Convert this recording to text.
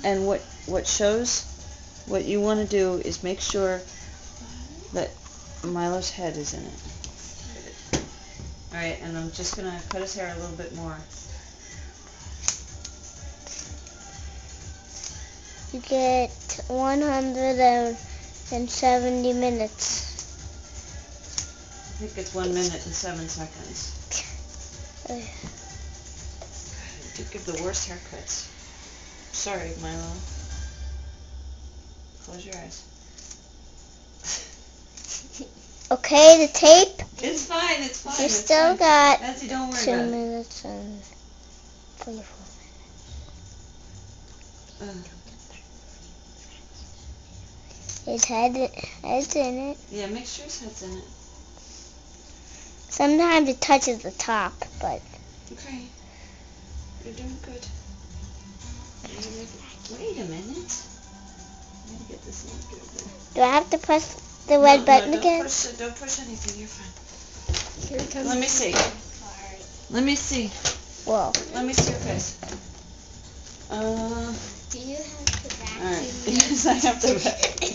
And what you want to do is make sure that Milo's head is in it. Alright, and I'm just going to cut his hair a little bit more. You get 170 minutes. I think it's 1 minute and 7 seconds. You give the worst haircuts. Sorry, Milo. Close your eyes. Okay, the tape. It's fine, it's fine. You still got Nancy, don't worry 2 about minutes and 24 it. His head's in it. Yeah, make sure his head's in it. Sometimes it touches the top, but... Okay. You're doing good. Wait a minute. I'm going to get this in good. Do I have to press the red button again? Don't push anything. You're fine. Let me see. Let me see. Whoa. Let me see your face. Do you have to vacuum? Alright. Yes, I have to vacuum.